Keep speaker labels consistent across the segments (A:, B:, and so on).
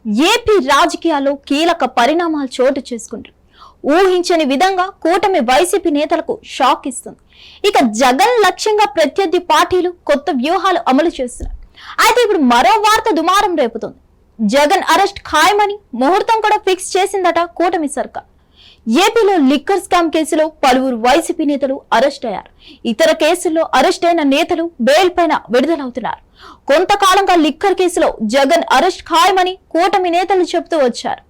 A: AP రాజకీయాల్లో కీలక పరిణామాలు చోటు చేసుకుంటారు. ఊహించని విధంగా కూటమి వైసీపీ నేతలకు షాక్ ఇస్తుంది. ఇక జగన్ లక్ష్యంగా ప్రత్యర్థి పార్టీలు కొత్త వ్యూహాలు అమలు చేస్తున్నారు. అయితే ఇప్పుడు మరో వార్త దుమారం రేపుతుంది. జగన్ అరెస్ట్ ఖాయమని ముహూర్తం కూడా ఫిక్స్ చేసిందట కూటమి సర్కార్. ఏపీలో లిక్కర్ స్కామ్ కేసులో పలువురు వైసీపీ నేతలు అరెస్ట్ అయ్యారు. ఇతర కేసుల్లో అరెస్ట్ అయిన నేతలు బెయిల్ పైన విడుదలవుతున్నారు. కొంతకాలంగా లిక్కర్ కేసులో జగన్ అరెస్ట్ ఖాయమని కూటమి నేతలు చెబుతూ వచ్చారు.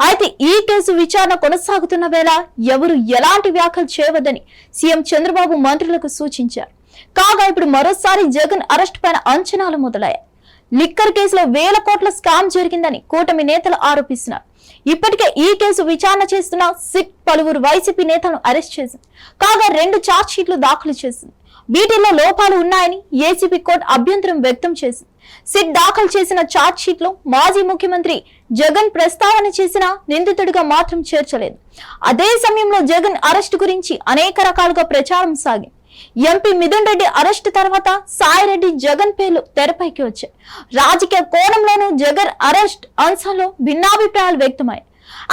A: అయితే ఈ కేసు విచారణ కొనసాగుతున్న వేళ ఎవరు ఎలాంటి వ్యాఖ్యలు చేయవద్దని సీఎం చంద్రబాబు మంత్రులకు సూచించారు. కాగా ఇప్పుడు మరోసారి జగన్ అరెస్ట్ పైన అంచనాలు మొదలయ్యాయి. లిక్కర్ కేసులో వేల కోట్ల స్కామ్ జరిగిందని కూటమి నేతలు ఆరోపిస్తున్నారు. ఇప్పటికే ఈ కేసు విచారణ చేస్తున్న సిట్ పలువురు వైసీపీ నేతలను అరెస్ట్ చేసింది. కాగా 2 ఛార్జ్ షీట్లు దాఖలు చేసింది. వీటిల్లో లోపాలు ఉన్నాయని ఏసీబీ కోర్టు అభ్యంతరం వ్యక్తం చేసింది. సిట్ దాఖలు చేసిన ఛార్జ్ షీట్ లో మాజీ ముఖ్యమంత్రి జగన్ ప్రస్తావన చేసిన నిందితుడిగా మాత్రం చేర్చలేదు. అదే సమయంలో జగన్ అరెస్ట్ గురించి అనేక రకాలుగా ప్రచారం సాగింది. ఎంపీ మిథున్ రెడ్డి అరెస్ట్ తర్వాత సాయిరెడ్డి జగన్ పేర్లు తెరపైకి వచ్చాయి. రాజకీయ కోణంలోనూ జగన్ అరెస్ట్ అంశంలో భిన్నాభిప్రాయాలు వ్యక్తమయ్యాయి.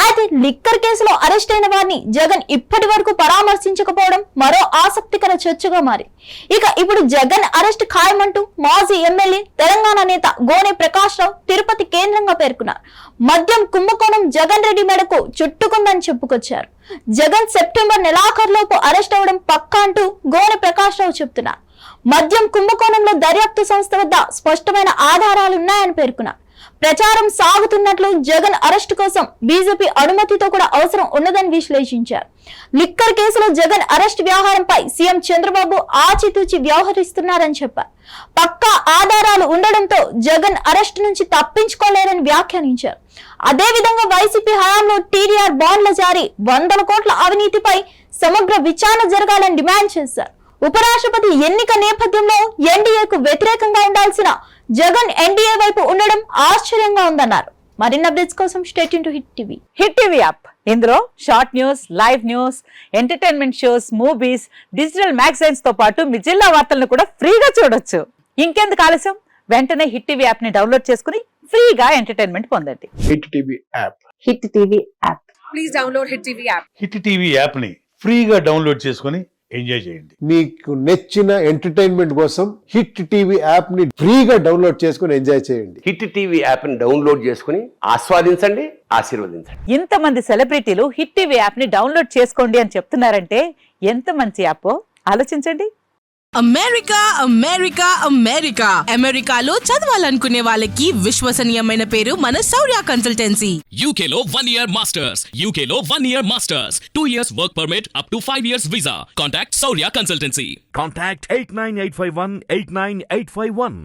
A: అయితే లిక్కర్ కేసులో అరెస్ట్ అయిన వారిని జగన్ ఇప్పటి వరకు పరామర్శించకపోవడం మరో ఆసక్తికర చర్చగా మారి. ఇక ఇప్పుడు జగన్ అరెస్ట్ ఖాయమంటూ మాజీ ఎమ్మెల్యే తెలంగాణ నేత గోనె ప్రకాష్ రావు తిరుపతి కేంద్రంగా పేర్కొన్నారు. మద్యం కుంభకోణం జగన్ రెడ్డి మెడకు చుట్టుకుందని చెప్పుకొచ్చారు. జగన్ సెప్టెంబర్ నెలాఖరులోపు అరెస్ట్ అవడం పక్కా అంటూ గోనె ప్రకాష్ రావు చెప్తున్నారు. మద్యం కుంభకోణంలో దర్యాప్తు సంస్థ వద్ద స్పష్టమైన ఆధారాలున్నాయని పేర్కొన్నారు. ప్రచారం సాగుతున్నట్లు జగన్ అరెస్ట్ కోసం బీజేపీ అనుమతితో కూడా అవసరం ఉన్నదని విశ్లేషించారు. లిక్కర్ కేసులో జగన్ అరెస్ట్ వ్యవహారంపై సీఎం చంద్రబాబు ఆచితూచి వ్యవహరిస్తున్నారని చెప్పారు. పక్కా ఆధారాలు ఉండడంతో జగన్ అరెస్ట్ నుంచి తప్పించుకోలేరని వ్యాఖ్యానించారు. అదేవిధంగా వైసీపీ హయాంలో టీడీఆర్ బాండ్ల జారీ, 100 కోట్ల అవినీతిపై సమగ్ర విచారణ జరగాలని డిమాండ్ చేశారు. ఉపరాష్ట్రపతి ఎన్నిక నేపథ్యంలో ఎన్డీఏకు వ్యతిరేకంగా ఉండాల్సిన జగన్ ఎన్డీఏ వైపు ఉండడం ఆశ్చర్యంగా ఉందన్నారు. మరిన్ని అప్డేట్స్ కోసం stay tune to Hit TV.
B: Hit TV app, ఇందులో short news, live news, entertainment shows, movies, digital magazines తో పాటు మీ జిల్లా వార్తలను కూడా ఫ్రీగా చూడొచ్చు. ఇంకెందుకు ఆలస్యం, వెంటనే హిట్ టీవీ యాప్ ని డౌన్లోడ్ చేసుకుని ఫ్రీగా ఎంటర్టైన్మెంట్ పొందండి.
C: Hit TV app.
B: Hit TV app.
D: Please download hit TV app.
E: Hit TV app ని ఫ్రీగా డౌన్లోడ్ చేసుకుని ఎంజాయ్ చేయండి.
C: మీకు నచ్చిన ఎంటర్టైన్మెంట్ కోసం హిట్ టీవీ యాప్ ని ఫ్రీగా డౌన్లోడ్ చేసుకుని ఎంజాయ్ చేయండి.
F: హిట్ టీవీ యాప్ ని డౌన్లోడ్ చేసుకుని ఆస్వాదించండి, ఆశీర్వదించండి.
B: ఇంతమంది సెలబ్రిటీలు హిట్ టీవీ యాప్ ని డౌన్లోడ్ చేసుకోండి అని చెప్తున్నారంటే ఎంత మంచి యాప్ ఆలోచించండి.
G: అమెరికా అమెరికా అమెరికా అమెరికాలో చదవాలనుకునే వాళ్ళకి విశ్వసనీయమైన పేరు మన శౌర్య కన్సల్టెన్సీ.
H: UK లో 1 year masters, UK లో 1 year masters, 2 years work permit up to 5 years visa. Contact Saurya Consultancy.
I: Contact 89851 89851.